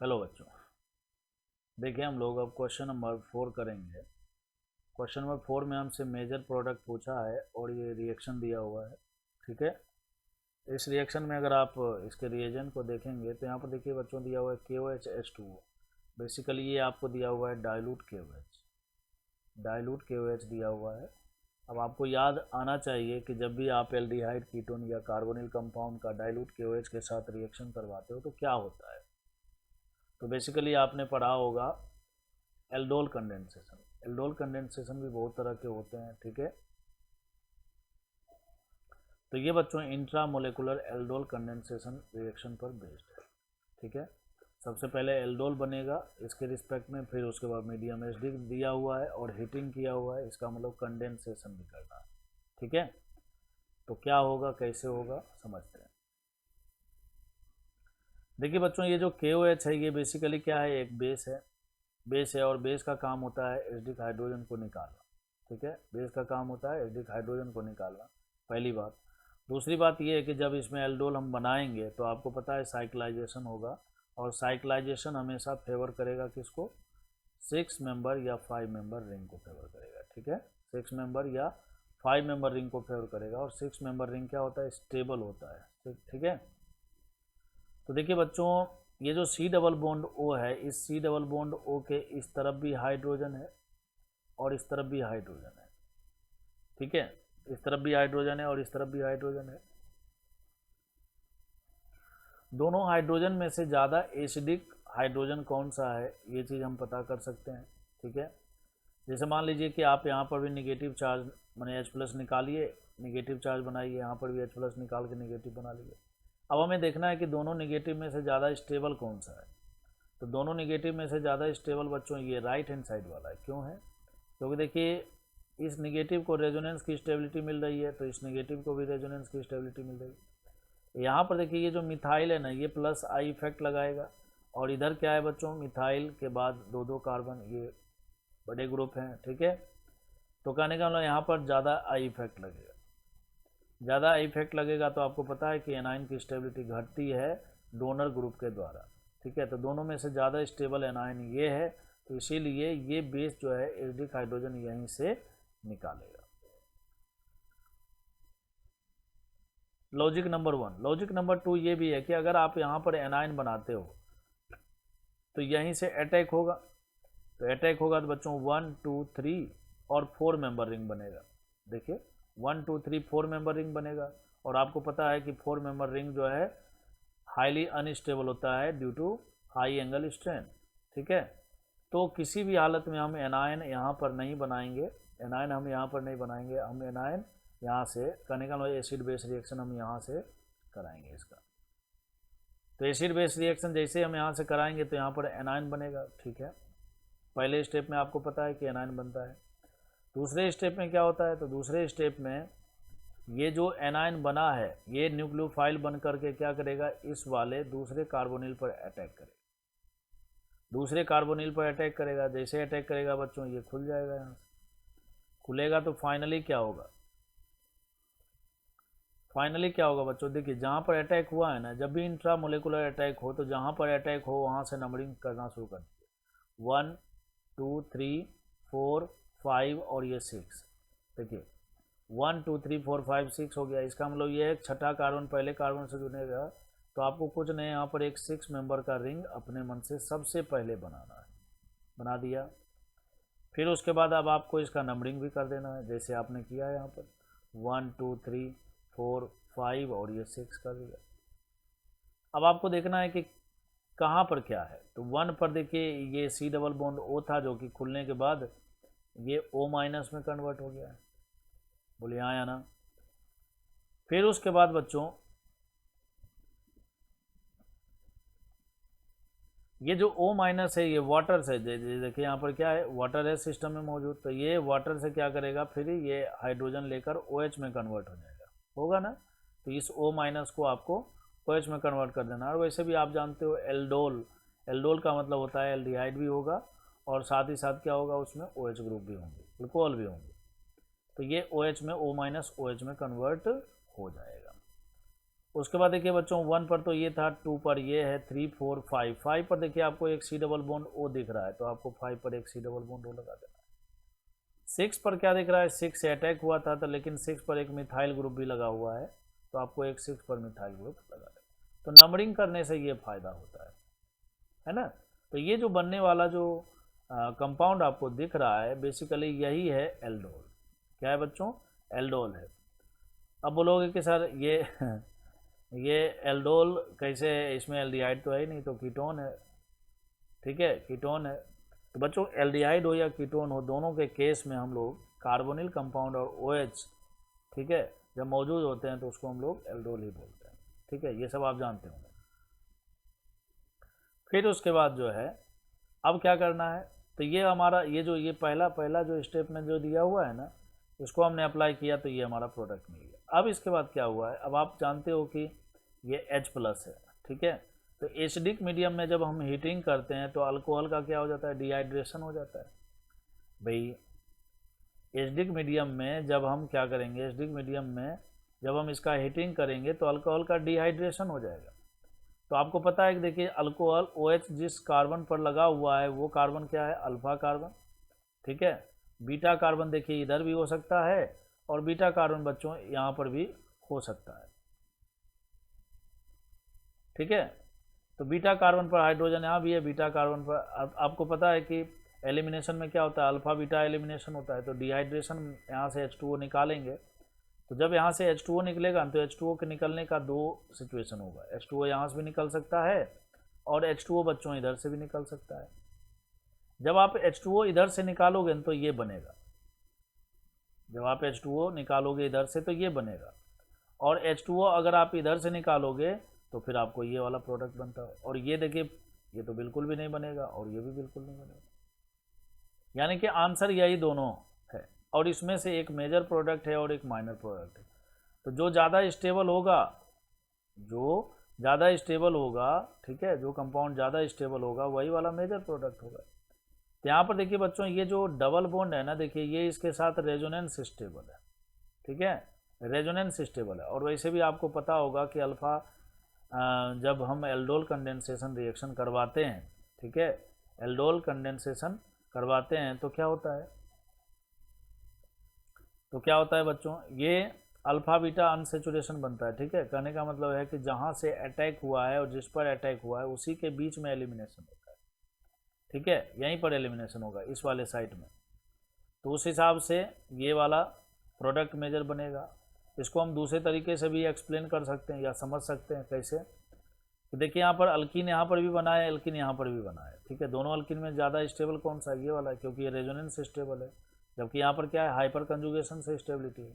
Hello बच्चों, देखिए हम लोग अब क्वेश्चन नंबर 4 करेंगे। क्वेश्चन नंबर 4 में हमसे मेजर प्रोडक्ट पूछा है और ये रिएक्शन दिया हुआ है। ठीक है, इस रिएक्शन में अगर आप इसके रिएजेंट को देखेंगे तो यहाँ पर देखिए बच्चों दिया हुआ है KOH H2O। बेसिकली ये आपको दिया हुआ है डाइल्यूट KOH दिया हुआ है। अब आपको याद आना चाहिए कि जब भी आप एल्डिहाइड कीटोन या कार्बोनिल कंपाउंड का डाइल्यूट KOH के साथ रिएक्शन करवाते हो तो क्या होता है। तो बेसिकली आपने पढ़ा होगा एल्डोल कंडेंसेशन। एल्डोल कंडेंसेशन भी बहुत तरह के होते हैं। ठीक है, तो ये बच्चों इंट्रामोलेकुलर एल्डोल कंडेंसेशन रिएक्शन पर बेस्ड है। ठीक है, सबसे पहले एल्डोल बनेगा इसके रिस्पेक्ट में, फिर उसके बाद मीडियम एसिडिक दिया हुआ है और हीटिंग किया हुआ है, इसका मतलब कंडेंसेशन भी करना है। ठीक है, तो क्या होगा कैसे होगा समझते हैं। देखिए बच्चों, ये जो KOH है ये बेसिकली क्या है, एक बेस है और बेस का काम होता है एसिडिक हाइड्रोजन को निकालना। ठीक है, बेस का काम होता है एसिडिक हाइड्रोजन को निकालना, पहली बात। दूसरी बात ये है कि जब इसमें एल्डोल हम बनाएंगे तो आपको पता है साइक्लाइजेशन होगा, और साइक्लाइजेशन हमेशा फेवर करेगा किसको, 6 मेंबर या 5 मेंबर रिंग को फेवर करेगा। ठीक है, 6 मेंबर या 5 मेंबर रिंग को फेवर करेगा, और 6 मेंबर रिंग क्या होता है, स्टेबल होता है। ठीक है, तो देखिए बच्चों, ये जो C डबल बॉन्ड O है, इस C डबल बॉन्ड O के इस तरफ भी हाइड्रोजन है और इस तरफ भी हाइड्रोजन है। ठीक है, इस तरफ भी हाइड्रोजन है और इस तरफ भी हाइड्रोजन है। दोनों हाइड्रोजन में से ज़्यादा एसिडिक हाइड्रोजन कौन सा है, ये चीज़ हम पता कर सकते हैं। ठीक है, जैसे मान लीजिए कि आप यहाँ पर भी निगेटिव चार्ज मैंने H+ निकालिए, निगेटिव चार्ज बनाइए, यहाँ पर भी H+ निकाल के निगेटिव बना लीजिए। अब हमें देखना है कि दोनों निगेटिव में से ज़्यादा स्टेबल कौन सा है। तो दोनों निगेटिव में से ज़्यादा स्टेबल बच्चों ये राइट हैंड साइड वाला है। क्यों है, क्योंकि देखिए इस निगेटिव को रेजोनेंस की स्टेबिलिटी मिल रही है, तो इस निगेटिव को भी रेजोनेंस की स्टेबिलिटी मिल रही है। यहाँ पर देखिए ये जो मिथाइल है ना, ये +I इफेक्ट लगाएगा, और इधर क्या है बच्चों, मिथाइल के बाद 2 कार्बन, ये बड़े ग्रुप हैं। ठीक है, तो कहने का मतलब यहाँ पर ज़्यादा I इफेक्ट लगेगा। ज़्यादा I इफेक्ट लगेगा तो आपको पता है कि एनाइन की स्टेबिलिटी घटती है डोनर ग्रुप के द्वारा। ठीक है, तो दोनों में से ज़्यादा स्टेबल एनाइन ये है, तो इसीलिए ये बेस जो है एसिडिक हाइड्रोजन यहीं से निकालेगा। Logic number 1। लॉजिक नंबर 2 ये भी है कि अगर आप यहाँ पर एनाइन बनाते हो तो यहीं से अटैक होगा, तो अटैक होगा तो बच्चों 1 2 3 और 4 मेंबर रिंग बनेगा। देखिए 1 2 3 4 मेंबर रिंग बनेगा, और आपको पता है कि 4 मेंबर रिंग जो है हाईली अनस्टेबल होता है due to high angle strain. ठीक है, तो किसी भी हालत में हम एनायन यहाँ पर नहीं बनाएंगे, एनायन हम यहाँ पर नहीं बनाएंगे, हम एनायन यहाँ से करने का एसिड बेस रिएक्शन हम यहाँ से कराएंगे इसका। तो एसिड बेस रिएक्शन जैसे हम यहाँ से कराएंगे तो यहाँ पर एनायन बनेगा। ठीक है, पहले स्टेप में आपको पता है कि एनायन बनता है। दूसरे स्टेप में क्या होता है, तो दूसरे स्टेप में ये जो एनायन बना है ये न्यूक्लियोफाइल बन करके क्या करेगा, इस वाले दूसरे कार्बोनिल पर अटैक करेगा। दूसरे कार्बोनिल पर अटैक करेगा, जैसे अटैक करेगा बच्चों ये खुल जाएगा, यहाँ से खुलेगा तो फाइनली क्या होगा, फाइनली क्या होगा बच्चों, देखिए जहाँ पर अटैक हुआ है ना, जब भी इंट्रामोलेकुलर अटैक हो तो जहाँ पर अटैक हो वहाँ से नंबरिंग करना शुरू कर दीजिए। 1 2 3 4 5 और ये 6। देखिए 1 2 3 4 5 6 हो गया, इसका मतलब ये है छठा कार्बन पहले कार्बन से जुड़ेगा, तो आपको कुछ नहीं, यहाँ पर एक 6 मेंबर का रिंग अपने मन से सबसे पहले बनाना है, बना दिया। फिर उसके बाद अब आपको इसका नंबरिंग भी कर देना है जैसे आपने किया है, यहाँ पर 1 2 3 4 5 और ये 6 कर दिया। अब आपको देखना है कि कहाँ पर क्या है, तो 1 पर देखिए ये C डबल बॉन्ड O था जो कि खुलने के बाद ये O- में कन्वर्ट हो गया है, बोलिए हाँ या ना। फिर उसके बाद बच्चों ये जो O- है ये वाटर से, देखिए यहाँ पर क्या है, वाटर है सिस्टम में मौजूद, तो ये वाटर से क्या करेगा, फिर ये हाइड्रोजन लेकर OH में कन्वर्ट हो जाएगा, होगा ना। तो इस O- को आपको OH में कन्वर्ट कर देना। और वैसे भी आप जानते हो एल्डोल, एल्डोल का मतलब होता है एल्डिहाइड भी होगा और साथ ही साथ क्या होगा, उसमें OH ग्रुप भी होंगे, अल्कोहल भी होंगे, तो ये OH में O- OH में कन्वर्ट हो जाएगा। उसके बाद देखिए बच्चों 1 पर तो ये था, 2 पर ये है, 3 4 5, 5 पर देखिए आपको एक सी डबल बॉन्ड ओ दिख रहा है, तो आपको 5 पर एक सी डबल बॉन्ड ओ लगा देना है। 6 पर क्या दिख रहा है, 6 से अटैक हुआ था, तो लेकिन 6 पर एक मिथाइल ग्रुप भी लगा हुआ है, तो आपको एक 6 पर मिथाइल ग्रुप लगा देना। तो नंबरिंग करने से ये फ़ायदा होता है ना। तो ये जो बनने वाला जो कंपाउंड आपको दिख रहा है बेसिकली यही है एल्डोल। क्या है बच्चों, एल्डोल है। अब बोलोगे कि सर ये एल्डोल कैसे है, इसमें एल्डिहाइड तो है ही नहीं, तो कीटोन है, ठीक है, कीटोन है। तो बच्चों एल्डिहाइड हो या कीटोन हो, दोनों के केस में हम लोग कार्बोनिल कंपाउंड और OH, ठीक है, जब मौजूद होते हैं तो उसको हम लोग एल्डोल ही बोलते हैं, ठीक है, ये सब आप जानते होंगे। फिर उसके बाद जो है अब क्या करना है, तो ये हमारा ये पहला जो स्टेप में जो दिया हुआ है ना, इसको हमने अप्लाई किया तो ये हमारा प्रोडक्ट मिल गया। अब इसके बाद क्या हुआ है, अब आप जानते हो कि ये H+ है, ठीक है। तो एसिडिक मीडियम में जब हम हीटिंग करते हैं तो अल्कोहल का क्या हो जाता है, डिहाइड्रेशन हो जाता है। भाई एसिडिक मीडियम में जब हम क्या करेंगे, एसिडिक मीडियम में जब हम इसका हीटिंग करेंगे तो अल्कोहल का डिहाइड्रेशन हो जाएगा। तो आपको पता है कि देखिए अल्कोहल OH जिस कार्बन पर लगा हुआ है वो कार्बन क्या है, अल्फा कार्बन, ठीक है। बीटा कार्बन देखिए इधर भी हो सकता है और बीटा कार्बन बच्चों यहाँ पर भी हो सकता है, ठीक है। तो बीटा कार्बन पर हाइड्रोजन यहाँ भी है, बीटा कार्बन पर आपको पता है कि एलिमिनेशन में क्या होता है, अल्फा बीटा एलिमिनेशन होता है। तो डिहाइड्रेशन यहाँ से H2O निकालेंगे, तो जब यहाँ से H2O निकलेगा तो H2O के निकलने का 2 सिचुएशन होगा, H2O यहाँ से भी निकल सकता है और H2O बच्चों इधर से भी निकल सकता है। जब आप H2O इधर से निकालोगे तो ये बनेगा, जब आप H2O निकालोगे इधर से तो ये बनेगा, और H2O अगर आप इधर से निकालोगे तो फिर आपको ये वाला प्रोडक्ट बनता है। और ये देखिए ये तो बिल्कुल भी नहीं बनेगा और ये भी बिल्कुल नहीं बनेगा, यानी कि आंसर यही दोनों है, और इसमें से एक मेजर प्रोडक्ट है और एक माइनर प्रोडक्ट है। तो जो ज़्यादा स्टेबल होगा, ठीक है, जो कंपाउंड ज़्यादा स्टेबल होगा वही वाला मेजर प्रोडक्ट होगा। तो यहाँ पर देखिए बच्चों ये जो डबल बॉन्ड है ना, देखिए ये इसके साथ रेजोनेंस स्टेबल है, ठीक है, रेजोनेंस स्टेबल है। और वैसे भी आपको पता होगा कि अल्फ़ा जब हम एल्डोल कंडेंसेशन रिएक्शन करवाते हैं, ठीक है, एल्डोल कंडेंसेशन करवाते हैं तो क्या होता है बच्चों, ये अल्फ़ा बीटा अनसेचुरेशन बनता है, ठीक है। कहने का मतलब है कि जहाँ से अटैक हुआ है और जिस पर अटैक हुआ है उसी के बीच में एलिमिनेशन होता है, ठीक है, यहीं पर एलिमिनेशन होगा इस वाले साइट में। तो उस हिसाब से ये वाला प्रोडक्ट मेजर बनेगा। इसको हम दूसरे तरीके से भी एक्सप्लेन कर सकते हैं या समझ सकते हैं कैसे, तो देखिए यहाँ पर अल्किन यहाँ पर भी बना है, एल्किन यहाँ पर भी बना है, ठीक है। दोनों अल्किन में ज़्यादा स्टेबल कौन सा है, ये वाला है, क्योंकि ये रेजोनेंस स्टेबल है, जबकि यहाँ पर क्या है, हाइपर कंजुगेशन से स्टेबिलिटी है।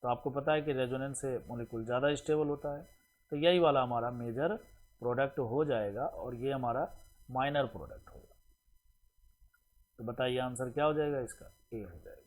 तो आपको पता है कि रेजोनेंस से मॉलिक्यूल ज़्यादा स्टेबल होता है, तो यही वाला हमारा मेजर प्रोडक्ट हो जाएगा और ये हमारा माइनर प्रोडक्ट होगा। तो बताइए आंसर क्या हो जाएगा इसका, ए हो जाएगा।